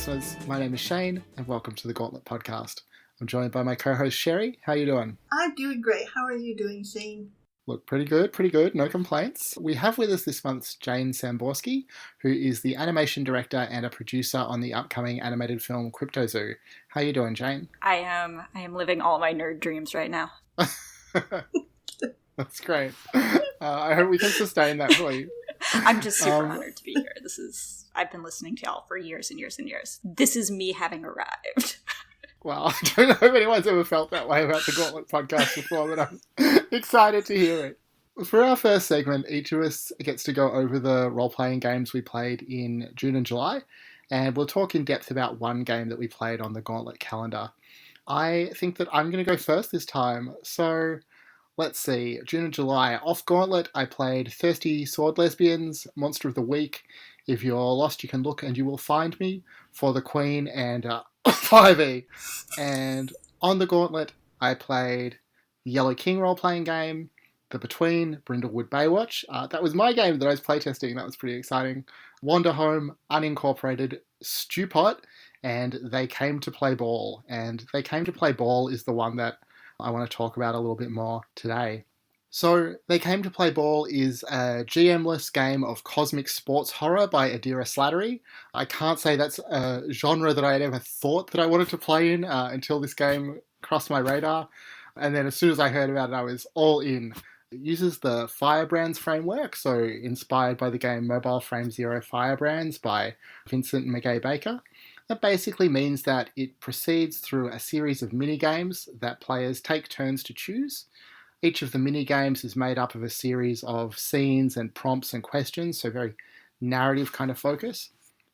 listeners. My name is Shane, and welcome to the Gauntlet Podcast. I'm joined by my co-host Sherry. How are you doing? I'm doing great. How are you doing, Shane? Look, pretty good. No complaints. We have with us this month Jane Samborski, who is the animation director and a producer on the upcoming animated film Cryptozoo. How are you doing, Jane? I am living all my nerd dreams right now. That's great. I hope we can sustain that for you. I'm just super honored to be here. I've been listening to y'all for years and years and years. This is me having arrived. Well, I don't know if anyone's ever felt that way about the Gauntlet Podcast before, but I'm excited to hear it. For our first segment, each of us gets to go over the role-playing games we played in June and July, and we'll talk in depth about one game that we played on the Gauntlet calendar. I think that I'm going to go first this time, so let's see. June and July. Off Gauntlet, I played Thirsty Sword Lesbians, Monster of the Week, If You're Lost, You Can Look and You Will Find Me, For the Queen, and 5e. And on the Gauntlet, I played the Yellow King role-playing game, The Between, Brindlewood Baywatch. That was my game that I was playtesting. That was pretty exciting. Wander Home, Unincorporated, Stewpot, and They Came to Play Ball. And They Came to Play Ball is the one that I want to talk about a little bit more today. So, They Came to Play Ball is a GM-less game of cosmic sports horror by Adira Slattery. I can't say that's a genre that I had ever thought that I wanted to play in until this game crossed my radar. And then as soon as I heard about it, I was all in. It uses the Firebrands framework, so inspired by the game Mobile Frame Zero Firebrands by Vincent McGay Baker. That basically means that it proceeds through a series of mini-games that players take turns to choose. Each of the mini-games is made up of a series of scenes and prompts and questions, so very narrative kind of focus.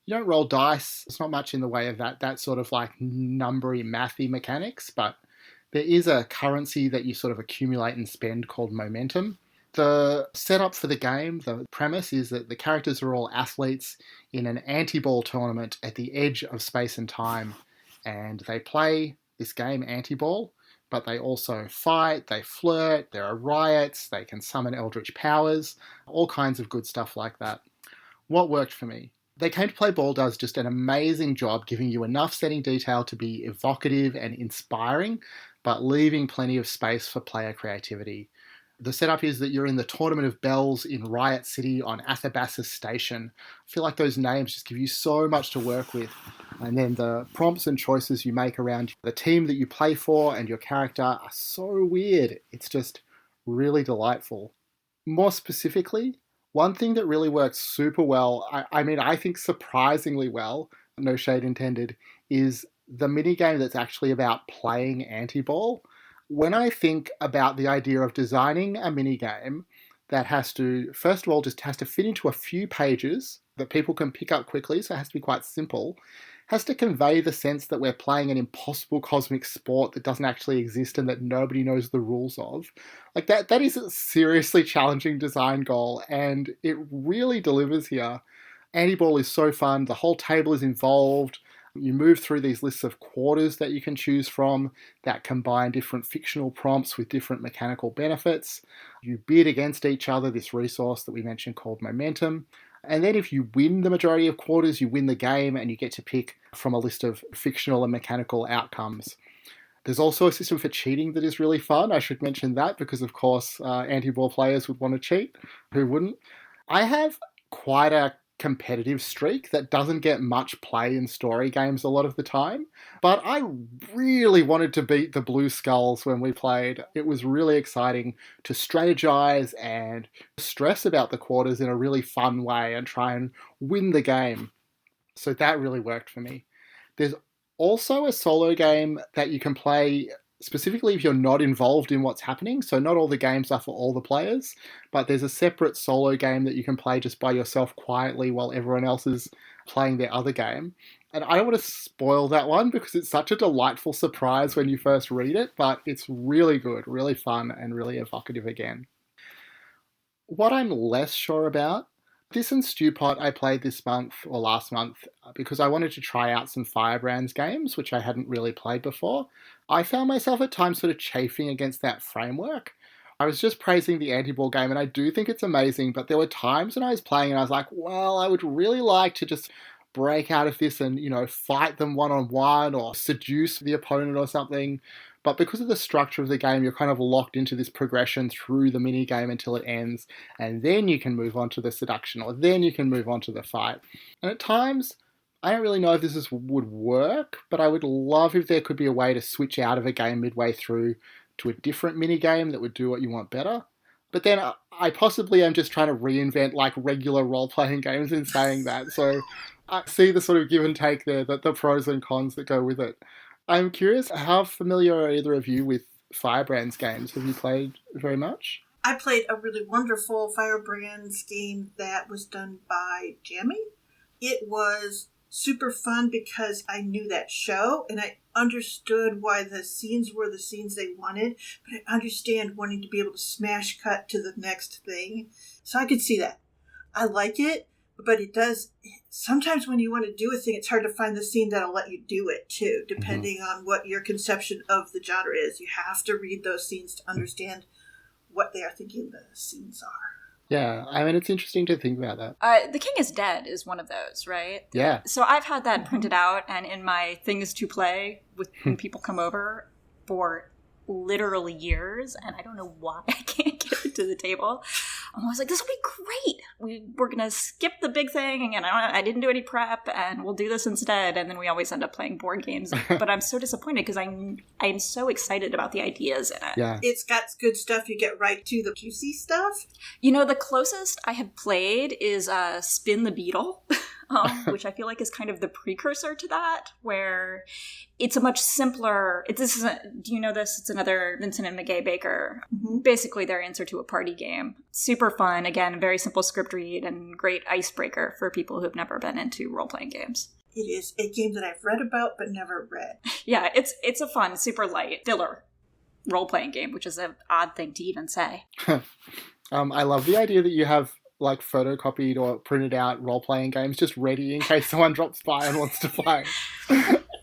You don't roll dice, there's not much in the way of that sort of like numbery, mathy mechanics, but there is a currency that you sort of accumulate and spend called momentum. The setup for the game, the premise is that the characters are all athletes in an anti-ball tournament at the edge of space and time, and they play this game anti-ball, but they also fight, they flirt, there are riots, they can summon eldritch powers, all kinds of good stuff like that. What worked for me? They Came to Play Ball does just an amazing job giving you enough setting detail to be evocative and inspiring, but leaving plenty of space for player creativity. The setup is that you're in the Tournament of Bells in Riot City on Athabassus Station. I feel like those names just give you so much to work with. And then the prompts and choices you make around the team that you play for and your character are so weird. It's just really delightful. More specifically, one thing that really works super well, I think surprisingly well, no shade intended, is the minigame that's actually about playing anti-ball. When I think about the idea of designing a minigame that has to, first of all, just has to fit into a few pages that people can pick up quickly, so it has to be quite simple, has to convey the sense that we're playing an impossible cosmic sport that doesn't actually exist and that nobody knows the rules of. Like that is a seriously challenging design goal, and it really delivers here. Anti-ball is so fun, the whole table is involved. You move through these lists of quarters that you can choose from that combine different fictional prompts with different mechanical benefits. You bid against each other, this resource that we mentioned called momentum. And then if you win the majority of quarters, you win the game and you get to pick from a list of fictional and mechanical outcomes. There's also a system for cheating that is really fun. I should mention that because, of course, anti-ball players would want to cheat. Who wouldn't? I have quite a competitive streak that doesn't get much play in story games a lot of the time, but I really wanted to beat the Blue Skulls when we played. It was really exciting to strategize and stress about the quarters in a really fun way and try and win the game. So that really worked for me. There's also a solo game that you can play specifically if you're not involved in what's happening. So not all the games are for all the players, but there's a separate solo game that you can play just by yourself quietly while everyone else is playing their other game. And I don't want to spoil that one because it's such a delightful surprise when you first read it, but it's really good, really fun, and really evocative again. What I'm less sure about, this and Stewpot I played this month or last month because I wanted to try out some Firebrands games, which I hadn't really played before. I found myself at times sort of chafing against that framework. I was just praising the anti-ball game, and I do think it's amazing, but there were times when I was playing and I was like, well, I would really like to just break out of this and, fight them one-on-one or seduce the opponent or something. But because of the structure of the game, you're kind of locked into this progression through the mini game until it ends, and then you can move on to the seduction, or then you can move on to the fight. And at times, I don't really know if would work, but I would love if there could be a way to switch out of a game midway through to a different mini game that would do what you want better. But then I possibly am just trying to reinvent like regular role-playing games in saying that. So I see the sort of give and take there, the pros and cons that go with it. I'm curious, how familiar are either of you with Firebrand's games? Have you played very much? I played a really wonderful Firebrand's game that was done by Jammy. It was super fun because I knew that show and I understood why the scenes were the scenes they wanted, but I understand wanting to be able to smash cut to the next thing. So I could see that. I like it, but it does, sometimes when you want to do a thing, it's hard to find the scene that'll let you do it too, depending on what your conception of the genre is. You have to read those scenes to understand what they are thinking the scenes are. Yeah, I mean, it's interesting to think about that. The King is Dead is one of those, right? Yeah. So I've had that printed out and in my things to play when people come over for literally years, and I don't know why I can't get it to the table. I'm always like, this will be great. We're going to skip the big thing, and I didn't do any prep, and we'll do this instead. And then we always end up playing board games. But I'm so disappointed because I'm so excited about the ideas in it. Yeah. It's got good stuff. You get right to the juicy stuff. The closest I have played is Spin the Beetle. Which I feel like is kind of the precursor to that, where it's a much simpler. Do you know this? It's another Vincent and McGay Baker. Mm-hmm. Basically, their answer to a party game. Super fun. Again, very simple script read and great icebreaker for people who've never been into role playing games. It is a game that I've read about but never read. Yeah, it's a fun, super light filler role playing game, which is an odd thing to even say. I love the idea that you have like photocopied or printed out role-playing games just ready in case someone drops by and wants to play.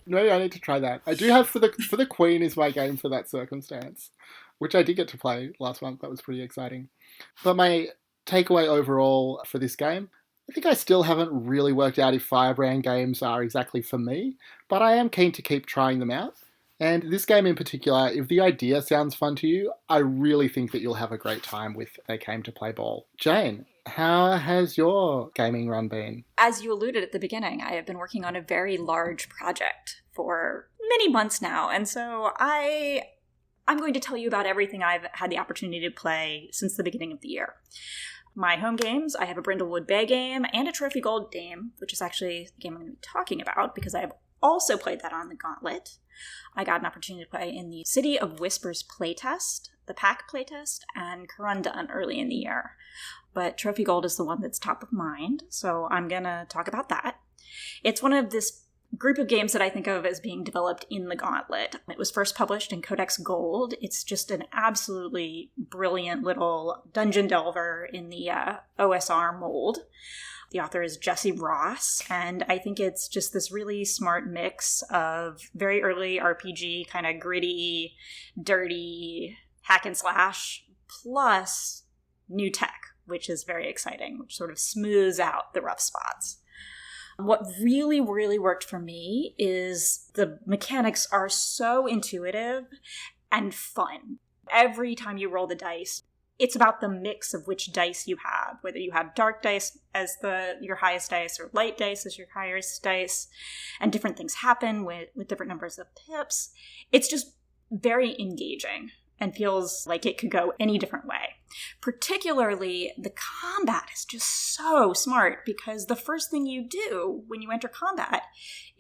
Maybe I need to try that. I do have For the Queen is my game for that circumstance, which I did get to play last month. That was pretty exciting. But my takeaway overall for this game, I think I still haven't really worked out if Firebrand games are exactly for me, but I am keen to keep trying them out. And this game in particular, if the idea sounds fun to you, I really think that you'll have a great time with A Game to Play Ball. Jane, how has your gaming run been? As you alluded at the beginning, I have been working on a very large project for many months now. And so I'm going to tell you about everything I've had the opportunity to play since the beginning of the year. My home games, I have a Brindlewood Bay game and a Trophy Gold game, which is actually the game I'm going to be talking about because I have also played that on the Gauntlet. I got an opportunity to play in the City of Whispers playtest, the PAC playtest, and Corundan early in the year. But Trophy Gold is the one that's top of mind, so I'm going to talk about that. It's one of this group of games that I think of as being developed in the Gauntlet. It was first published in Codex Gold. It's just an absolutely brilliant little dungeon delver in the OSR mold. The author is Jesse Ross, and I think it's just this really smart mix of very early RPG, kind of gritty, dirty, hack and slash, plus new tech, which is very exciting, which sort of smooths out the rough spots. What really, really worked for me is the mechanics are so intuitive and fun. Every time you roll the dice, it's about the mix of which dice you have, whether you have dark dice as your highest dice or light dice as your highest dice, and different things happen with different numbers of pips. It's just very engaging and feels like it could go any different way. Particularly, the combat is just so smart because the first thing you do when you enter combat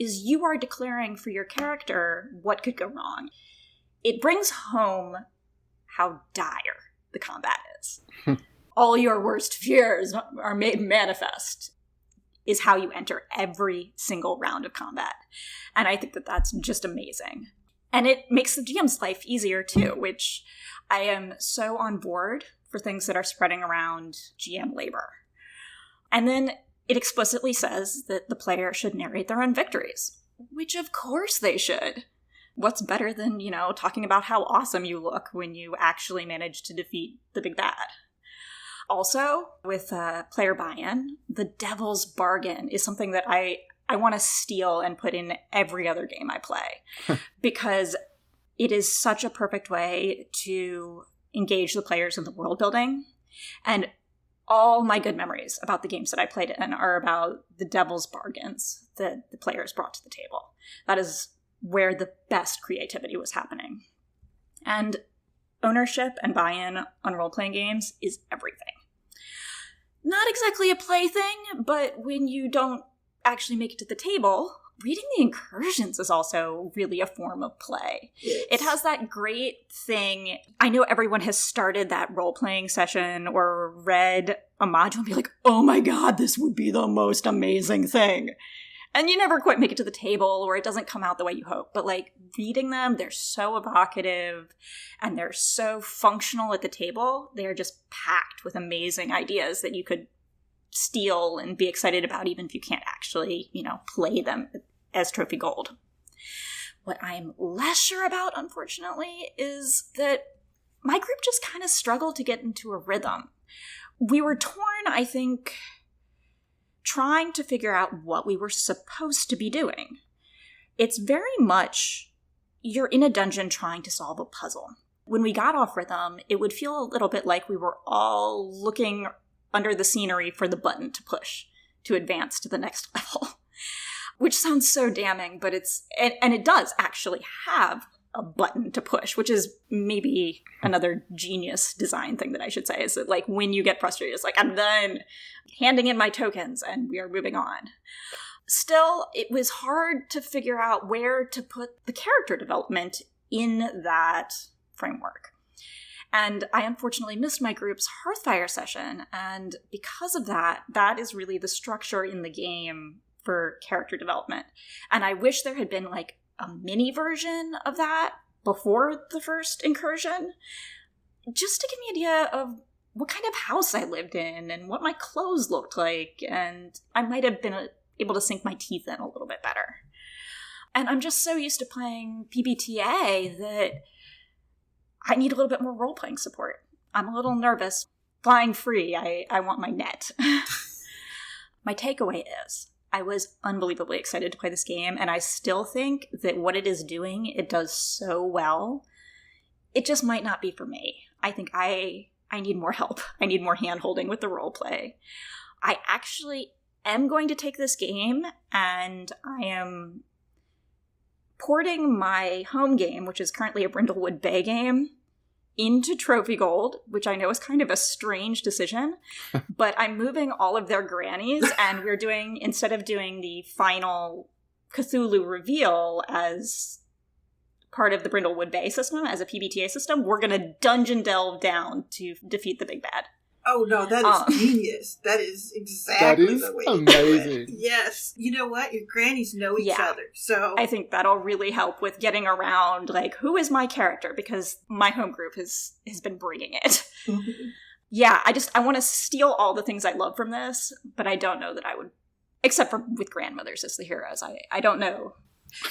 is you are declaring for your character what could go wrong. It brings home how dire the combat is. All your worst fears are made manifest is how you enter every single round of combat. And I think that that's just amazing. And it makes the GM's life easier too, which I am so on board for things that are spreading around GM labor. And then it explicitly says that the player should narrate their own victories, which of course they should. What's better than, talking about how awesome you look when you actually manage to defeat the big bad? Also, with player buy-in, the devil's bargain is something that I I want to steal and put in every other game I play because it is such a perfect way to engage the players in the world building. And all my good memories about the games that I played in are about the devil's bargains that the players brought to the table. That is where the best creativity was happening. And ownership and buy-in on role-playing games is everything. Not exactly a plaything, but when you don't actually make it to the table, reading the incursions is also really a form of play. Yes. It has that great thing. I know everyone has started that role-playing session or read a module and be like, oh my god, this would be the most amazing thing. And you never quite make it to the table, or it doesn't come out the way you hope. But, like, reading them, they're so evocative, and they're so functional at the table. They're just packed with amazing ideas that you could steal and be excited about, even if you can't actually, play them as trophy gold. What I'm less sure about, unfortunately, is that my group just kind of struggled to get into a rhythm. We were torn, I think, trying to figure out what we were supposed to be doing. It's very much you're in a dungeon trying to solve a puzzle. When we got off rhythm, it would feel a little bit like we were all looking under the scenery for the button to push to advance to the next level, which sounds so damning, but and it does actually have a button to push, which is maybe another genius design thing that I should say, is that, like, when you get frustrated, it's like, I'm done handing in my tokens and we are moving on. Still, it was hard to figure out where to put the character development in that framework. And I unfortunately missed my group's Hearthfire session, and because of that, that is really the structure in the game for character development. And I wish there had been, like, a mini version of that before the first incursion, just to give me an idea of what kind of house I lived in and what my clothes looked like, and I might have been able to sink my teeth in a little bit better. And I'm just so used to playing PBTA that I need a little bit more role-playing support. I'm a little nervous. Flying free, I want my net. My takeaway is, I was unbelievably excited to play this game, and I still think that what it is doing, it does so well. It just might not be for me. I think I need more help. I need more hand-holding with the roleplay. I actually am going to take this game, and I am porting my home game, which is currently a Brindlewood Bay game, into Trophy Gold, which I know is kind of a strange decision, but I'm moving all of their grannies, and we're doing, instead of doing the final Cthulhu reveal as part of the Brindlewood Bay system, as a PBTA system, we're going to dungeon delve down to defeat the big bad. Oh no, that is genius. That is exactly the way to do it. Yes. You know what? Your grannies know each other. So I think that'll really help with getting around, like, who is my character? Because my home group has been bringing it. Yeah, I want to steal all the things I love from this, but I don't know that I would, except for with grandmothers as the heroes. I don't know.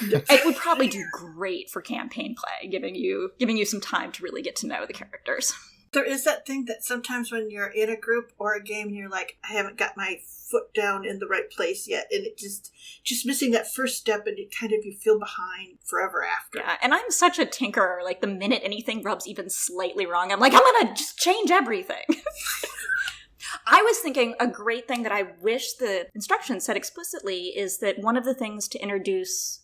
It would probably do great for campaign play, giving you some time to really get to know the characters. There is that thing that sometimes when you're in a group or a game, you're like, I haven't got my foot down in the right place yet. And it just missing that first step, and it kind of, you feel behind forever after. Yeah, and I'm such a tinkerer. Like, the minute anything rubs even slightly wrong, I'm like, I'm going to just change everything. I was thinking a great thing that I wish the instructions said explicitly is that one of the things to introduce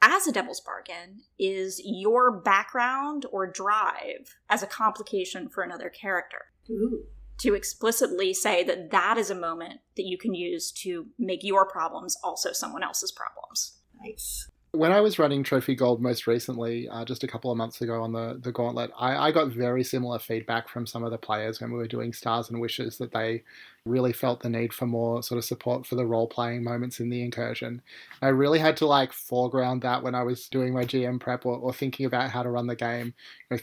as a devil's bargain is your background or drive as a complication for another character. Ooh. To explicitly say that that is a moment that you can use to make your problems also someone else's problems. Nice. When I was running Trophy Gold most recently, just a couple of months ago on the Gauntlet, I got very similar feedback from some of the players when we were doing Stars and Wishes, that they really felt the need for more sort of support for the role-playing moments in the incursion. I really had to foreground that when I was doing my GM prep or thinking about how to run the game,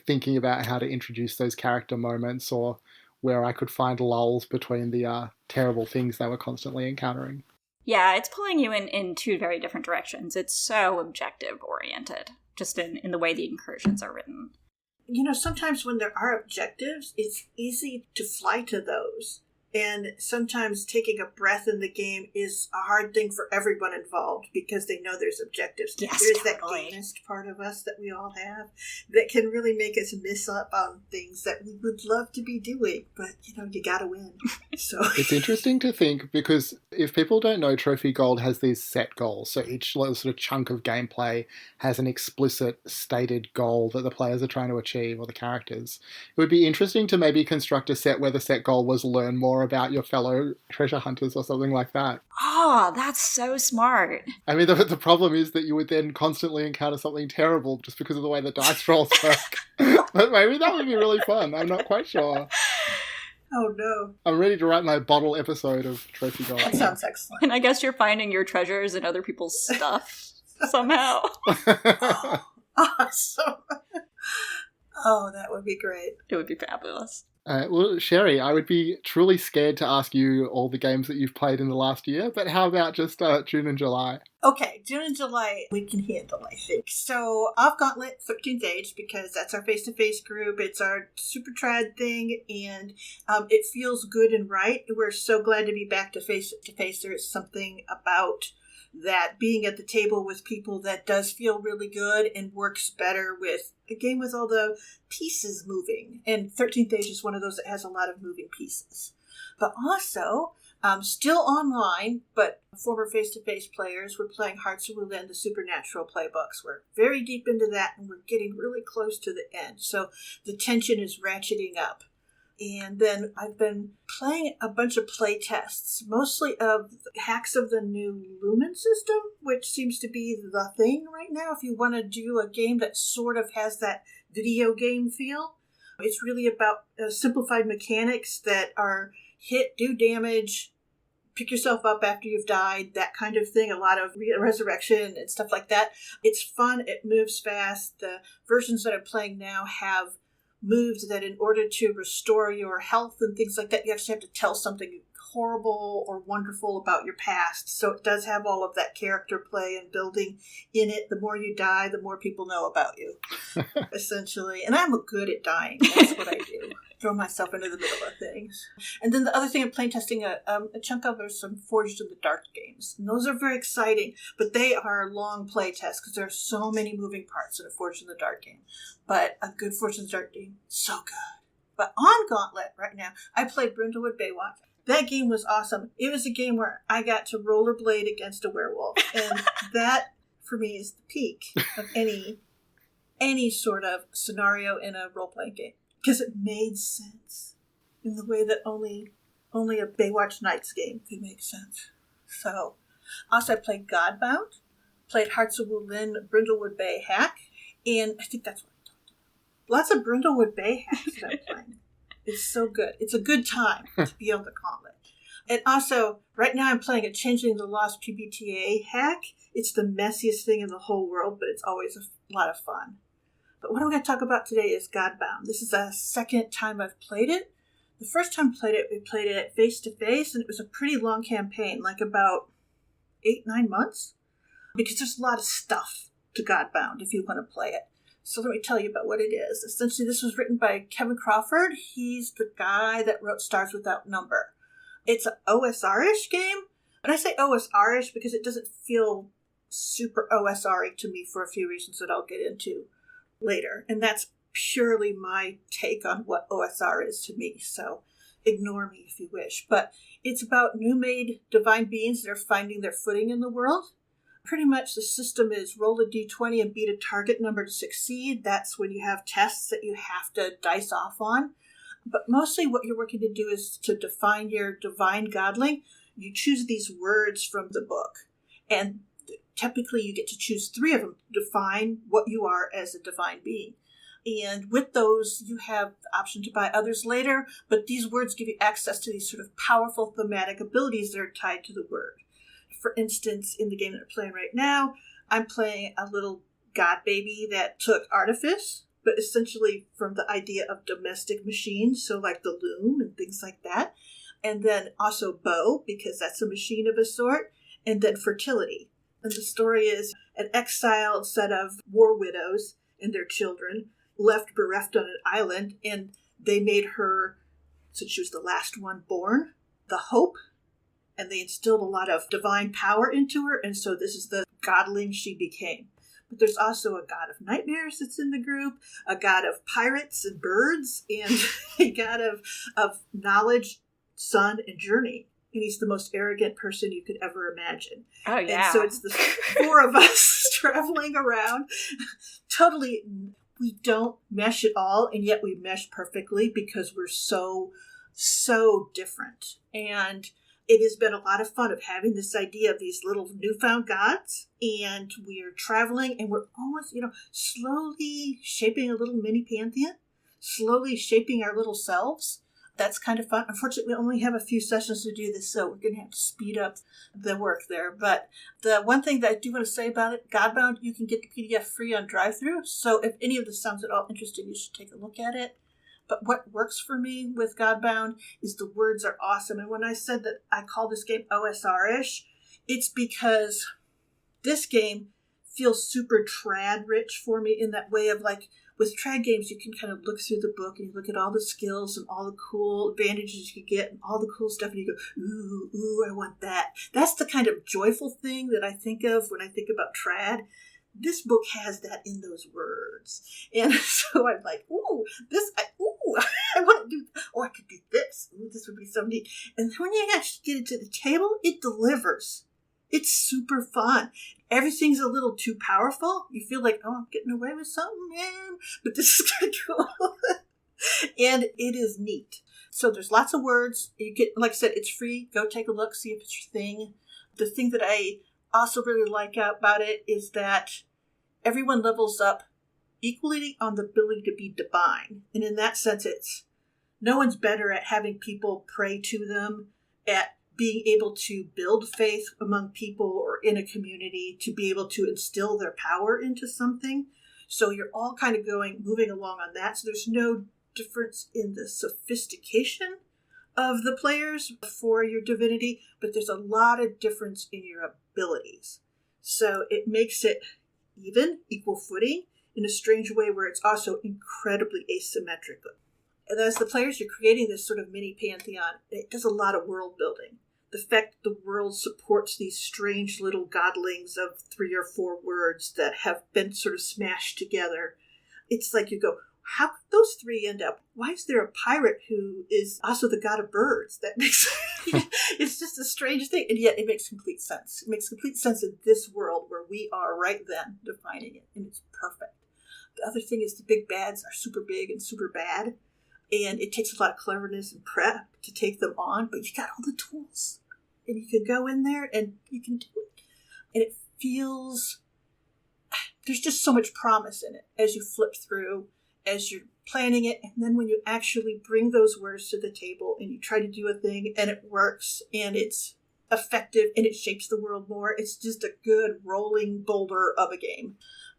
thinking about how to introduce those character moments, or where I could find lulls between the terrible things they were constantly encountering. Yeah, it's pulling you in two very different directions. It's so objective-oriented, just in the way the incursions are written. Sometimes when there are objectives, it's easy to fly to those And sometimes taking a breath in the game is a hard thing for everyone involved because they know there's objectives. Yes, there's totally. that gamist part of us that we all have that can really make us miss up on things that we would love to be doing. But, you gotta win. So It's interesting to think because if people don't know, Trophy Gold has these set goals. So each little sort of chunk of gameplay has an explicit stated goal that the players are trying to achieve, or the characters. It would be interesting to maybe construct a set where the set goal was learn more about your fellow treasure hunters or something like that. Oh, that's so smart. I mean, the problem is that you would then constantly encounter something terrible just because of the way the dice rolls work. But maybe that would be really fun. I'm not quite sure. Oh, no. I'm ready to write my bottle episode of Trophy Gold. That sounds excellent. And I guess you're finding your treasures in other people's stuff somehow. Awesome. Oh, that would be great. It would be fabulous. Well, Sherry, I would be truly scared to ask you all the games that you've played in the last year, but how about just June and July? Okay, June and July we can handle, I think. So, Off Gauntlet, 13th Age, because that's our face-to-face group. It's our super trad thing, and it feels good and right. We're so glad to be back to face-to-face. There is something about that being at the table with people that does feel really good and works better with a game with all the pieces moving. And 13th Age is one of those that has a lot of moving pieces. But also, still online, but former face-to-face players, we're playing Hearts of Within, the Supernatural playbooks. We're very deep into that, and we're getting really close to the end. So the tension is ratcheting up. And then I've been playing a bunch of play tests, mostly of hacks of the new Lumen system, which seems to be the thing right now. If you want to do a game that sort of has that video game feel, it's really about simplified mechanics that are hit, do damage, pick yourself up after you've died, that kind of thing. A lot of resurrection and stuff like that. It's fun. It moves fast. The versions that I'm playing now have moves that in order to restore your health and things like that, you actually have to tell something horrible or wonderful about your past. So it does have all of that character play and building in it. The more you die, the more people know about you, essentially. And I'm good at dying. That's what I do. Throw myself into the middle of things. And then the other thing I'm playing testing a chunk of are some Forged in the Dark games. And those are very exciting, but they are long play tests because there are so many moving parts in a Forged in the Dark game. But a good Forged in the Dark game, so good. But on Gauntlet right now, I played Brindlewood Baywatch. That game was awesome. It was a game where I got to rollerblade against a werewolf. And that, for me, is the peak of any sort of scenario in a role-playing game. Because it made sense in the way that only a Baywatch Nights game could make sense. So, also I played Godbound, played Hearts of Within, Brindlewood Bay Hack, and I think that's what I talked about. Lots of Brindlewood Bay hacks that I'm playing. It's so good. It's a good time to be on the Gauntlet. And also, right now I'm playing a Changing the Lost PBTA hack. It's the messiest thing in the whole world, but it's always a lot of fun. But what I'm going to talk about today is Godbound. This is the second time I've played it. The first time I played it, we played it face-to-face, and it was a pretty long campaign, like about 8-9 months, because there's a lot of stuff to Godbound if you want to play it. So let me tell you about what it is. Essentially, this was written by Kevin Crawford. He's the guy that wrote Stars Without Number. It's an OSR-ish game, and I say OSR-ish because it doesn't feel super OSR-y to me for a few reasons that I'll get into later. And that's purely my take on what OSR is to me, so ignore me if you wish. But it's about new-made divine beings that are finding their footing in the world. Pretty much the system is roll a d20 and beat a target number to succeed. That's when you have tests that you have to dice off on. But mostly what you're working to do is to define your divine godling. You choose these words from the book. And typically you get to choose 3 of them to define what you are as a divine being. And with those, you have the option to buy others later. But these words give you access to these sort of powerful thematic abilities that are tied to the word. For instance, in the game that I'm playing right now, I'm playing a little god baby that took artifice, but essentially from the idea of domestic machines, so like the loom and things like that. And then also bow, because that's a machine of a sort, and then fertility. And the story is an exiled set of war widows and their children left bereft on an island, and they made her, since she was the last one born, the hope, and they instilled a lot of divine power into her, and so this is the godling she became. But there's also a god of nightmares that's in the group, a god of pirates and birds, and a god of knowledge, sun, and journey. And he's the most arrogant person you could ever imagine. Oh, yeah. And so it's the four of us traveling around. Totally, we don't mesh at all, and yet we mesh perfectly because we're so different. And it has been a lot of fun of having this idea of these little newfound gods, and we're traveling, and we're almost, slowly shaping a little mini pantheon, slowly shaping our little selves. That's kind of fun. Unfortunately, we only have a few sessions to do this, so we're going to have to speed up the work there. But the one thing that I do want to say about it, Godbound, you can get the PDF free on drive-thru, so if any of this sounds at all interesting, you should take a look at it. But what works for me with Godbound is the words are awesome. And when I said that I call this game OSR-ish, it's because this game feels super trad rich for me in that way of like, with trad games, you can kind of look through the book and you look at all the skills and all the cool advantages you get and all the cool stuff, and you go, ooh, I want that. That's the kind of joyful thing that I think of when I think about trad. This book has that in those words. And so I'm like, I want to do, I could do this. Ooh, this would be so neat. And then when you actually get it to the table, it delivers. It's super fun. Everything's a little too powerful. You feel like, I'm getting away with something, man. But this is kind of cool. And it is neat. So there's lots of words. You get, like I said, it's free. Go take a look, see if it's your thing. The thing that I also really like about it is that everyone levels up equally on the ability to be divine. And in that sense, no one's better at having people pray to them, at being able to build faith among people or in a community, to be able to instill their power into something. So you're all kind of moving along on that. So there's no difference in the sophistication of the players for your divinity, but there's a lot of difference in your abilities. So it makes it equal footing, in a strange way where it's also incredibly asymmetrical. And as the players, you're creating this sort of mini pantheon. It does a lot of world building. The fact the world supports these strange little godlings of 3 or 4 words that have been sort of smashed together. It's like you go, how could those 3 end up? Why is there a pirate who is also the god of birds? That makes it's just a strange thing, and yet it makes complete sense. It makes complete sense in this world where we are right then defining it, and it's perfect. The other thing is the big bads are super big and super bad, and it takes a lot of cleverness and prep to take them on, but you got all the tools, and you can go in there and you can do it. And it feels, there's just so much promise in it as you flip through, as you're planning it, and then when you actually bring those words to the table and you try to do a thing and it works and it's effective and it shapes the world more, it's just a good rolling boulder of a game.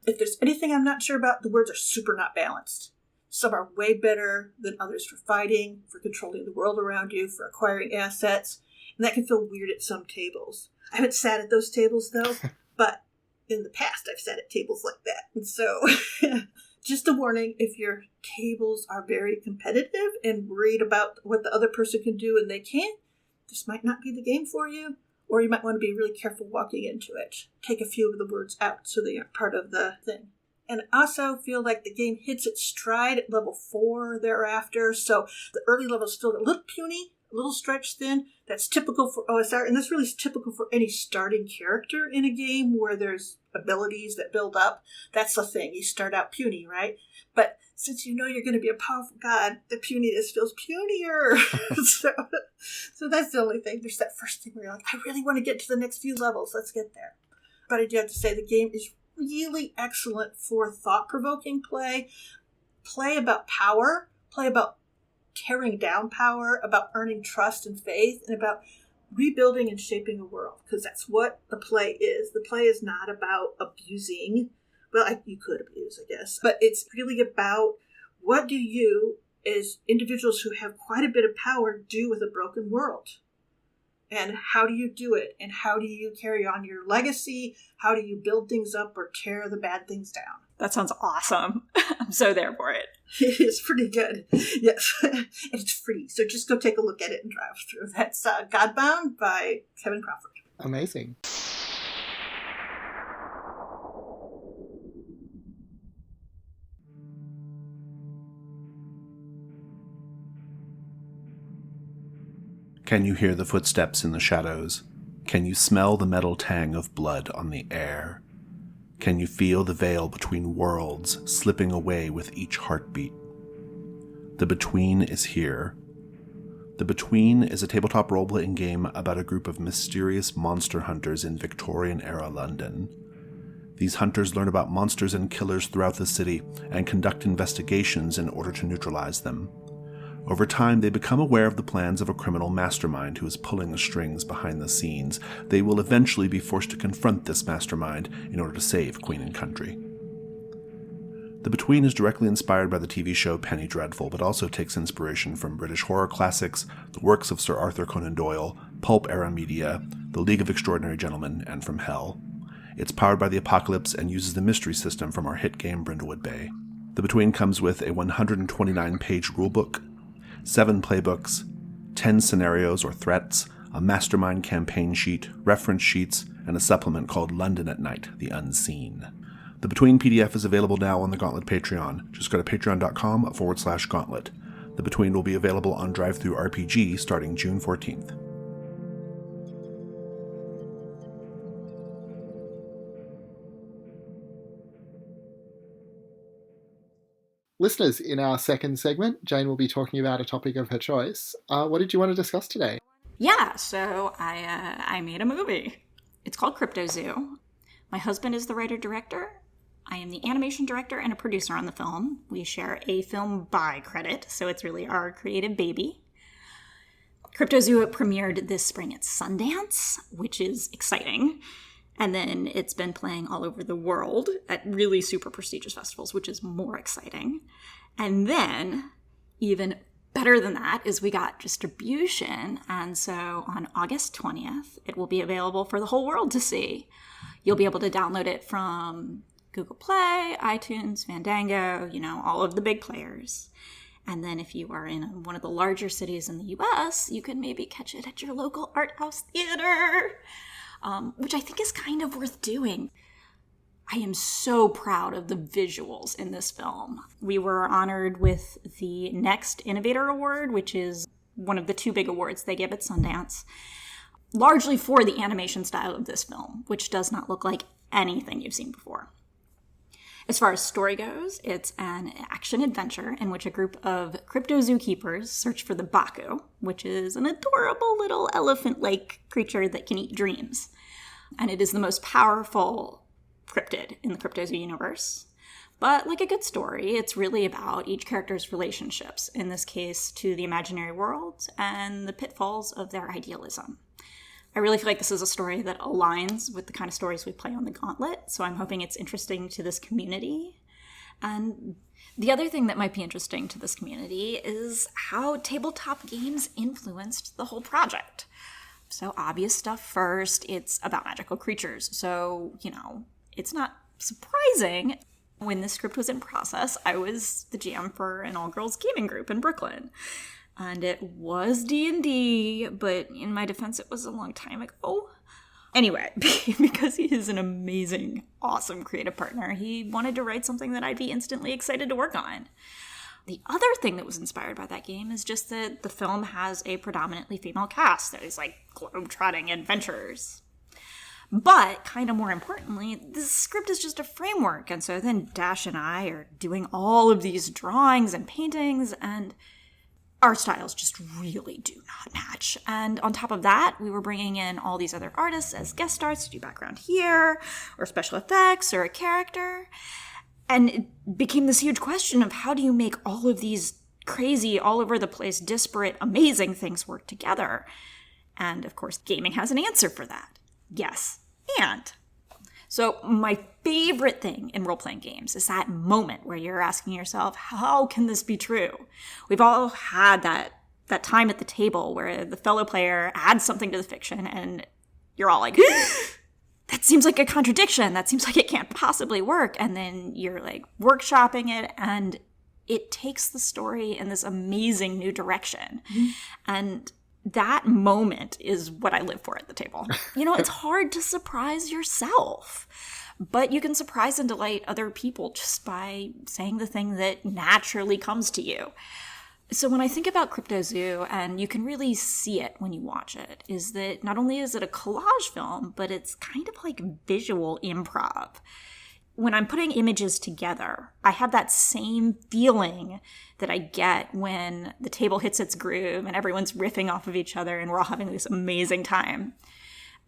If there's anything I'm not sure about, the words are super not balanced. Some are way better than others for fighting, for controlling the world around you, for acquiring assets, and that can feel weird at some tables. I haven't sat at those tables though, but in the past I've sat at tables like that. And so just a warning, if your tables are very competitive and worried about what the other person can do and they can't, this might not be the game for you, or you might want to be really careful walking into it. Take a few of the words out so they aren't part of the thing. And I also feel like the game hits its stride at level 4 thereafter, so the early levels feel a little puny, a little stretched thin. That's typical for OSR, and that's really typical for any starting character in a game where there's abilities that build up. That's the thing. You start out puny, right? But since you know you're going to be a powerful god, the puniness feels punier. so that's the only thing. There's that first thing where you're like, I really want to get to the next few levels. Let's get there. But I do have to say the game is really excellent for thought-provoking play about power, play about tearing down power, about earning trust and faith, and about rebuilding and shaping a world, because that's what the play is. The play is not about abusing. Well, you could abuse, I guess, but it's really about what do you, as individuals who have quite a bit of power, do with a broken world? And how do you do it? And how do you carry on your legacy? How do you build things up or tear the bad things down? That sounds awesome. I'm so there for it. It is pretty good. Yes. And it's free. So just go take a look at it and drive through. That's Godbound by Kevin Crawford. Amazing. Can you hear the footsteps in the shadows? Can you smell the metal tang of blood on the air? Can you feel the veil between worlds slipping away with each heartbeat? The Between is here. The Between is a tabletop role-playing game about a group of mysterious monster hunters in Victorian-era London. These hunters learn about monsters and killers throughout the city and conduct investigations in order to neutralize them. Over time, they become aware of the plans of a criminal mastermind who is pulling the strings behind the scenes. They will eventually be forced to confront this mastermind in order to save Queen and Country. The Between is directly inspired by the TV show Penny Dreadful, but also takes inspiration from British horror classics, the works of Sir Arthur Conan Doyle, pulp-era media, The League of Extraordinary Gentlemen, and from Hell. It's powered by the Apocalypse and uses the mystery system from our hit game Brindlewood Bay. The Between comes with a 129-page rulebook, 7 playbooks, 10 scenarios or threats, a mastermind campaign sheet, reference sheets, and a supplement called London at Night, The Unseen. The Between PDF is available now on the Gauntlet Patreon. Just go to patreon.com/gauntlet. The Between will be available on DriveThruRPG starting June 14th. Listeners, in our second segment, Jane will be talking about a topic of her choice. What did you want to discuss today? Yeah, so I made a movie. It's called Cryptozoo. My husband is the writer-director. I am the animation director and a producer on the film. We share a film by credit, so it's really our creative baby. Cryptozoo premiered this spring at Sundance, which is exciting. And then it's been playing all over the world at really super prestigious festivals, which is more exciting. And then, even better than that, is we got distribution. And so on August 20th, it will be available for the whole world to see. You'll be able to download it from Google Play, iTunes, Fandango, all of the big players. And then if you are in one of the larger cities in the US, you can maybe catch it at your local art house theater. Which I think is kind of worth doing. I am so proud of the visuals in this film. We were honored with the next Innovator Award, which is one of the 2 big awards they give at Sundance, largely for the animation style of this film, which does not look like anything you've seen before. As far as story goes, it's an action-adventure in which a group of Cryptozoo keepers search for the Baku, which is an adorable little elephant-like creature that can eat dreams. And it is the most powerful cryptid in the Cryptozoo universe. But like a good story, it's really about each character's relationships, in this case to the imaginary world and the pitfalls of their idealism. I really feel like this is a story that aligns with the kind of stories we play on the Gauntlet, so I'm hoping it's interesting to this community. And the other thing that might be interesting to this community is how tabletop games influenced the whole project. So obvious stuff first, it's about magical creatures. So, it's not surprising. When this script was in process, I was the GM for an all-girls gaming group in Brooklyn. And it was D&D, but in my defense, it was a long time ago. Anyway, because he is an amazing, awesome creative partner, he wanted to write something that I'd be instantly excited to work on. The other thing that was inspired by that game is just that the film has a predominantly female cast. There's globe-trotting adventurers. But, kind of more importantly, this script is just a framework. And so then Dash and I are doing all of these drawings and paintings, and our styles just really do not match. And on top of that, we were bringing in all these other artists as guest stars to do background here, or special effects, or a character. And it became this huge question of how do you make all of these crazy, all over the place, disparate, amazing things work together? And of course, gaming has an answer for that. Yes, and. So my favorite thing in role-playing games is that moment where you're asking yourself, how can this be true? We've all had that time at the table where the fellow player adds something to the fiction and you're all like, that seems like a contradiction. That seems like it can't possibly work. And then you're like workshopping it, and it takes the story in this amazing new direction. Mm-hmm. And that moment is what I live for at the table. It's hard to surprise yourself, but you can surprise and delight other people just by saying the thing that naturally comes to you. So when I think about Cryptozoo, and you can really see it when you watch it, is that not only is it a collage film, but it's kind of like visual improv. When I'm putting images together, I have that same feeling that I get when the table hits its groove and everyone's riffing off of each other and we're all having this amazing time.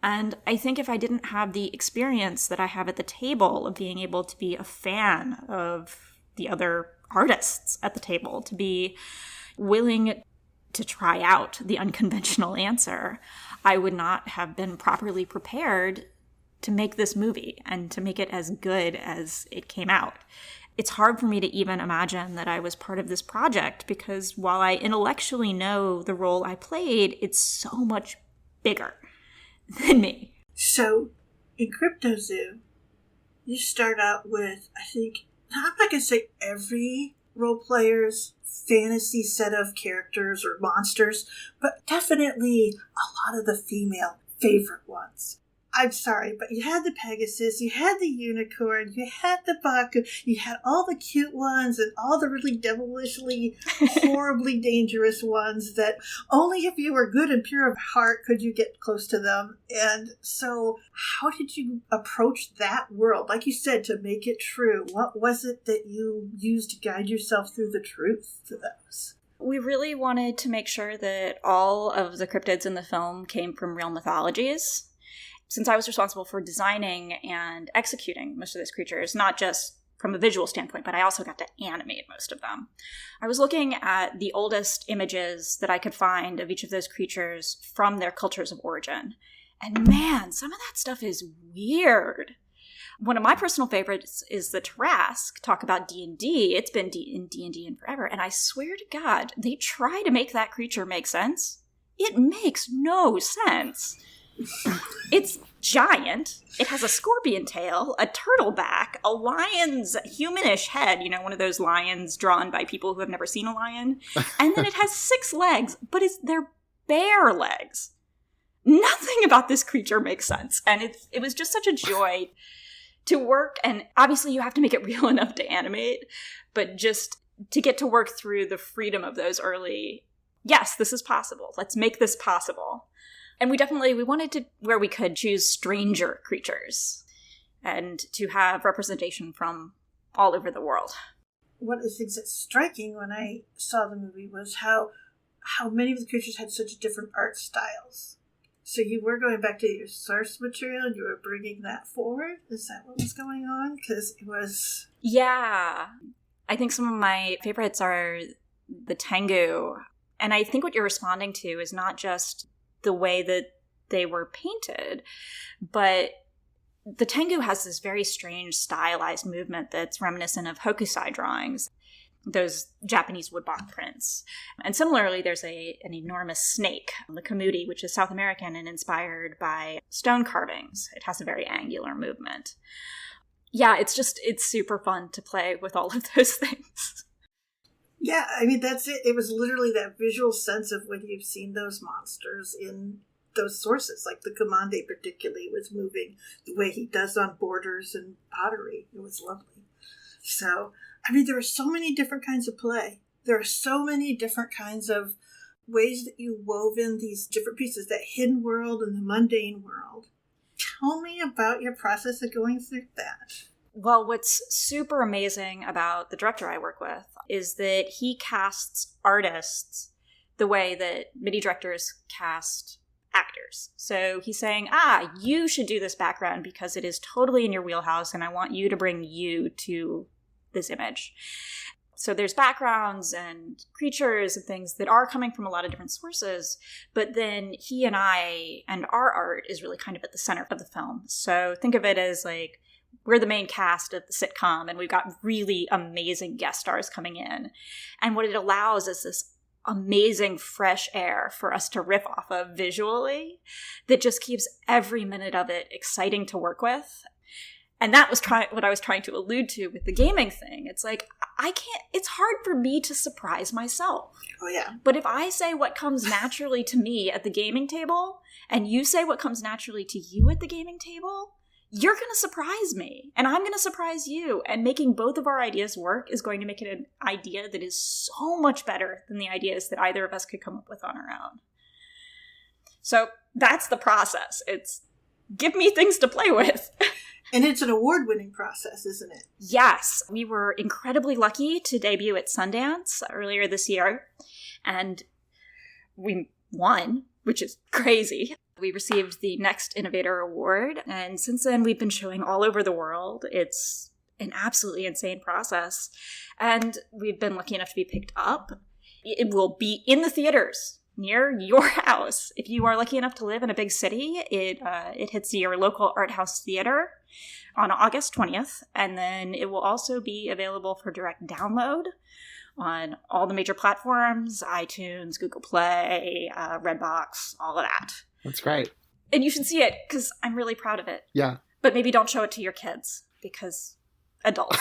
And I think if I didn't have the experience that I have at the table of being able to be a fan of the other artists at the table, to be willing to try out the unconventional answer, I would not have been properly prepared to make this movie and to make it as good as it came out. It's hard for me to even imagine that I was part of this project, because while I intellectually know the role I played, it's so much bigger than me. So, in Cryptozoo, you start out with, I think, I'm not going to say every role player's fantasy set of characters or monsters, but definitely a lot of the female favorite ones. I'm sorry, but you had the Pegasus, you had the Unicorn, you had the Baku, you had all the cute ones and all the really devilishly, horribly dangerous ones that only if you were good and pure of heart could you get close to them. And so how did you approach that world? Like you said, to make it true, what was it that you used to guide yourself through the truth for those? We really wanted to make sure that all of the cryptids in the film came from real mythologies. Since I was responsible for designing and executing most of those creatures, not just from a visual standpoint, but I also got to animate most of them, I was looking at the oldest images that I could find of each of those creatures from their cultures of origin. And man, some of that stuff is weird. One of my personal favorites is the Tarrasque. Talk about D&D. It's been in D&D and forever. And I swear to God, they try to make that creature make sense. It makes no sense. It's giant. It has a scorpion tail, a turtle back, a lion's humanish head, one of those lions drawn by people who have never seen a lion. And then it has 6 legs, but they're bare legs. Nothing about this creature makes sense. And it was just such a joy to work. And obviously you have to make it real enough to animate, but just to get to work through the freedom of those early, yes, this is possible. Let's make this possible. And we wanted to, where we could, choose stranger creatures and to have representation from all over the world. One of the things that's striking when I saw the movie was how many of the creatures had such different art styles. So you were going back to your source material and you were bringing that forward? Is that what was going on? Because it was... Yeah. I think some of my favorites are the Tengu. And I think what you're responding to is not just the way that they were painted, but the Tengu has this very strange stylized movement that's reminiscent of hokusai drawings, those Japanese woodblock prints. And similarly, there's an enormous snake, the Kamudi, which is South American and inspired by stone carvings. It has a very angular movement. Yeah, it's super fun to play with all of those things. Yeah, I mean, that's it. It was literally that visual sense of when you've seen those monsters in those sources, like the Commande particularly was moving the way he does on borders and pottery. It was lovely. So, I mean, there are so many different kinds of play. There are so many different kinds of ways that you wove in these different pieces, that hidden world and the mundane world. Tell me about your process of going through that. Well, what's super amazing about the director I work with is that he casts artists the way that MIDI directors cast actors. So he's saying, you should do this background because it is totally in your wheelhouse and I want you to bring you to this image. So there's backgrounds and creatures and things that are coming from a lot of different sources, but then he and I and our art is really kind of at the center of the film. So think of it as like, we're the main cast of the sitcom and we've got really amazing guest stars coming in. And what it allows is this amazing fresh air for us to riff off of visually that just keeps every minute of it exciting to work with. And that was what I was trying to allude to with the gaming thing. It's like, it's hard for me to surprise myself. Oh, yeah. But if I say what comes naturally to me at the gaming table, and you say what comes naturally to you at the gaming table, you're going to surprise me. And I'm going to surprise you. And making both of our ideas work is going to make it an idea that is so much better than the ideas that either of us could come up with on our own. So that's the process. It's give me things to play with. And it's an award-winning process, isn't it? Yes. We were incredibly lucky to debut at Sundance earlier this year. And we won, which is crazy. We received the Next Innovator Award. And since then, we've been showing all over the world. It's an absolutely insane process. And we've been lucky enough to be picked up. It will be in the theaters near your house. If you are lucky enough to live in a big city, it hits your local art house theater on August 20th. And then it will also be available for direct download on all the major platforms, iTunes, Google Play, Redbox, all of that. That's great. And you should see it because I'm really proud of it. Yeah. But maybe don't show it to your kids because adults.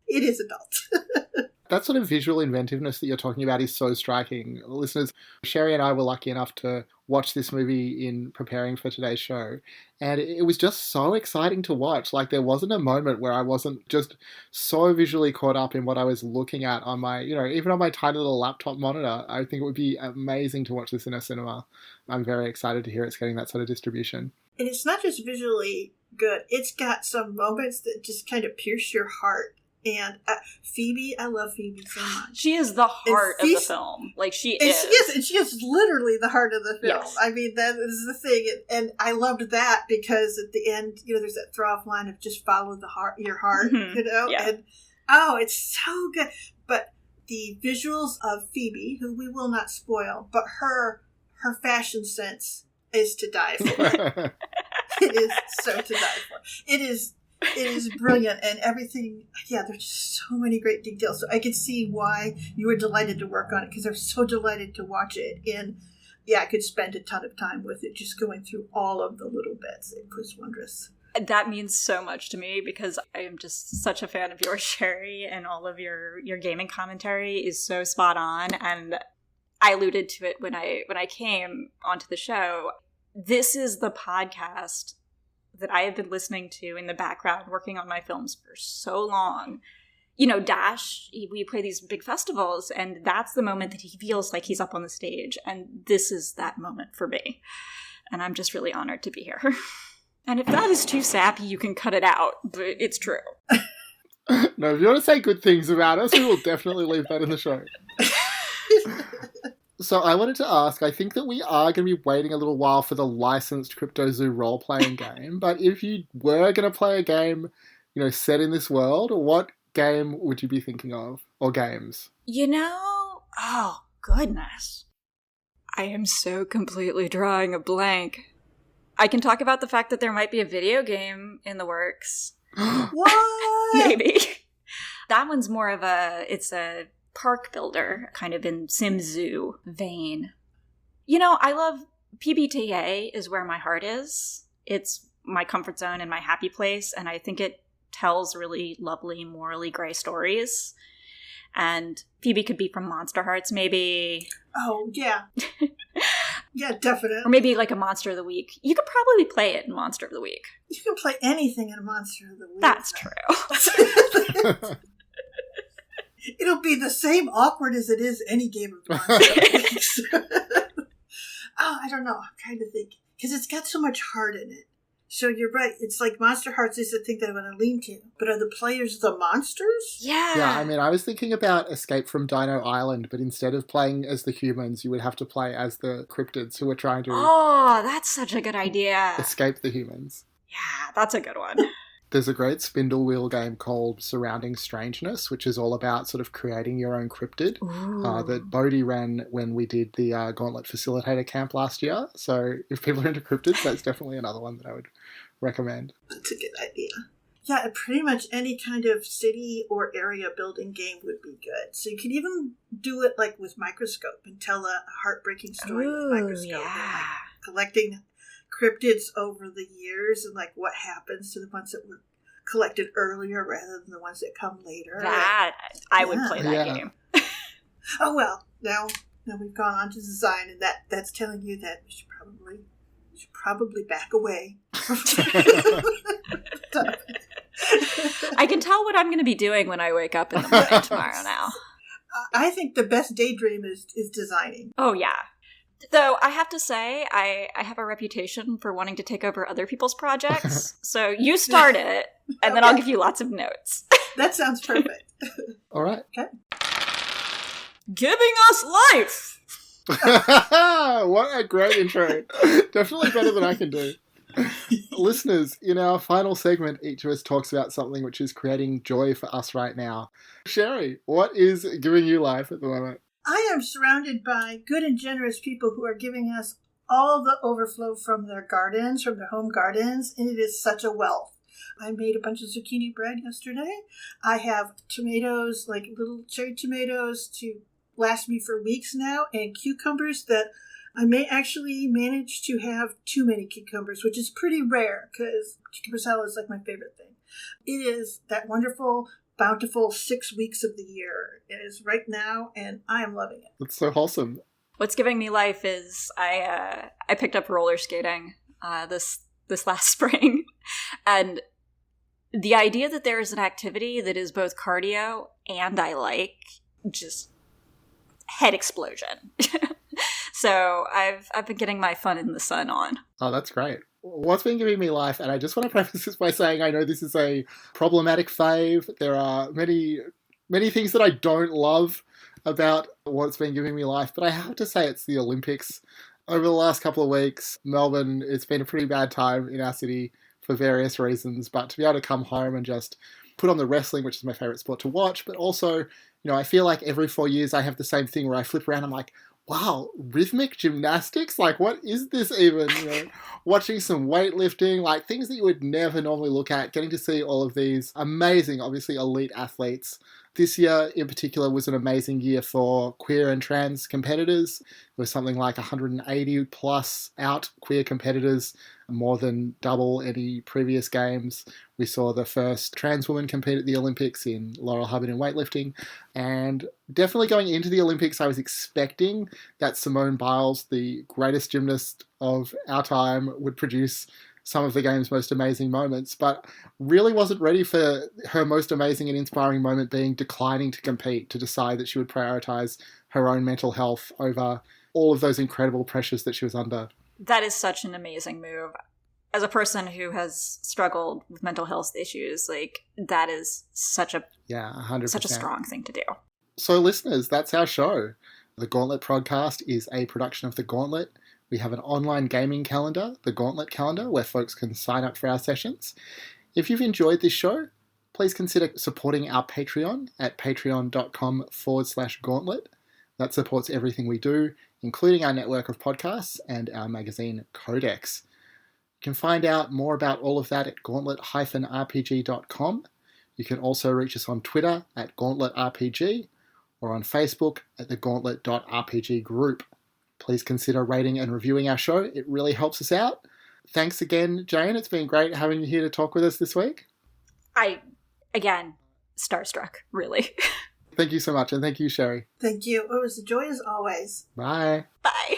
It is adult. That sort of visual inventiveness that you're talking about is so striking. Listeners, Sherry and I were lucky enough to watch this movie in preparing for today's show, and it was just so exciting to watch. Like, there wasn't a moment where I wasn't just so visually caught up in what I was looking at on my, even on my tiny little laptop monitor. I think it would be amazing to watch this in a cinema. I'm very excited to hear it's getting that sort of distribution. And it's not just visually good. It's got some moments that just kind of pierce your heart. And Phoebe, I love Phoebe so much. She is the heart of the film. Like, she is. Yes, and she is literally the heart of the film. Yes. I mean, that is the thing. And I loved that because at the end, there's that throw-off line of just follow your heart, Yeah. And, it's so good. But the visuals of Phoebe, who we will not spoil, but her fashion sense is to die for. It is so to die for. It is brilliant, and everything, there's just so many great details. So I could see why you were delighted to work on it, because I was so delighted to watch it. And I could spend a ton of time with it, just going through all of the little bits. It was wondrous. That means so much to me because I am just such a fan of yours, Sherry, and all of your gaming commentary is so spot on. And I alluded to it when I came onto the show. This is the podcast that I have been listening to in the background working on my films for so long. Dash, we play these big festivals, and that's the moment that he feels like he's up on the stage. And this is that moment for me. And I'm just really honored to be here. And if that is too sappy, you can cut it out, but it's true. No, if you want to say good things about us, we will definitely leave that in the show. So I wanted to ask, I think that we are going to be waiting a little while for the licensed Cryptozoo role-playing game, but if you were going to play a game, set in this world, what game would you be thinking of? Or games? Oh, goodness. I am so completely drawing a blank. I can talk about the fact that there might be a video game in the works. What? Maybe. That one's more of it's a park builder, kind of in Sim Zoo vein. I love PBTA is where my heart is. It's my comfort zone and my happy place, and I think it tells really lovely, morally gray stories. And Phoebe could be from Monster Hearts, maybe. Oh, yeah. Yeah, definitely. Or maybe like a Monster of the Week. You could probably play it in Monster of the Week. You can play anything in Monster of the Week. That's true. It'll be the same awkward as it is any game of Monster. I don't know. I'm trying to think. Because it's got so much heart in it. So you're right. It's like Monster Hearts is the thing that I want to lean to. But are the players the monsters? Yeah. Yeah, I mean, I was thinking about Escape from Dino Island, but instead of playing as the humans, you would have to play as the cryptids who are trying to that's such a good idea. escape the humans. Yeah, that's a good one. There's a great spindle wheel game called Surrounding Strangeness, which is all about sort of creating your own cryptid that Bodhi ran when we did the Gauntlet Facilitator Camp last year. So if people are into cryptids, that's definitely another one that I would recommend. That's a good idea. Yeah, pretty much any kind of city or area building game would be good. So you could even do it like with Microscope and tell a heartbreaking story with Microscope. Yeah. And, like, collecting cryptids over the years and like what happens to the ones that were collected earlier rather than the ones that come later. I would play that game. Oh well, now we've gone on to design, and that's telling you that we should probably back away. I can tell what I'm going to be doing when I wake up in the morning tomorrow now. I think the best daydream is designing. Oh, yeah. Though I have to say, I have a reputation for wanting to take over other people's projects. So you start it, and then I'll give you lots of notes. That sounds perfect. All right. Okay. Giving us life! What a great intro. Definitely better than I can do. Listeners, in our final segment, each of us talks about something which is creating joy for us right now. Sherry, what is giving you life at the moment? I am surrounded by good and generous people who are giving us all the overflow from their gardens, from their home gardens, and it is such a wealth. I made a bunch of zucchini bread yesterday. I have tomatoes, like little cherry tomatoes, to last me for weeks now, and cucumbers that I may actually manage to have too many cucumbers, which is pretty rare because cucumber salad is like my favorite thing. It is that wonderful, bountiful 6 weeks of the year. It is right now, and I am loving it. That's so wholesome. What's giving me life is I picked up roller skating this last spring, and the idea that there is an activity that is both cardio and I like, just head explosion. So I've been getting my fun in the sun on. Oh, that's great. What's been giving me life, and I just want to preface this by saying I know this is a problematic fave. There are many things that I don't love about what's been giving me life, but I have to say it's the Olympics. Over the last couple of weeks, Melbourne, it's been a pretty bad time in our city for various reasons, but to be able to come home and just put on the wrestling, which is my favorite sport to watch, but also, I feel like every 4 years I have the same thing where I flip around and I'm like, wow, rhythmic gymnastics? Like, what is this even? Watching some weightlifting, like things that you would never normally look at, getting to see all of these amazing, obviously elite athletes. This year in particular was an amazing year for queer and trans competitors. There was something like 180 plus out queer competitors, more than double any previous games. We saw the first trans woman compete at the Olympics in Laurel Hubbard in weightlifting. And definitely going into the Olympics, I was expecting that Simone Biles, the greatest gymnast of our time, would produce some of the game's most amazing moments, but really wasn't ready for her most amazing and inspiring moment being declining to compete, to decide that she would prioritize her own mental health over all of those incredible pressures that she was under. That is such an amazing move. As a person who has struggled with mental health issues, like, that is such a 100%. Such a strong thing to do. So listeners, that's our show. The Gauntlet podcast is a production of The Gauntlet. We have an online gaming calendar, the Gauntlet calendar, where folks can sign up for our sessions. If you've enjoyed this show, please consider supporting our Patreon at patreon.com/gauntlet. That supports everything we do, including our network of podcasts and our magazine Codex. You can find out more about all of that at gauntlet-rpg.com. You can also reach us on Twitter at GauntletRPG or on Facebook at the Gauntlet.rpg group. Please consider rating and reviewing our show. It really helps us out. Thanks again, Jane. It's been great having you here to talk with us this week. Again, starstruck, really. Thank you so much, and thank you, Sherry. Thank you. It was a joy as always. Bye. Bye.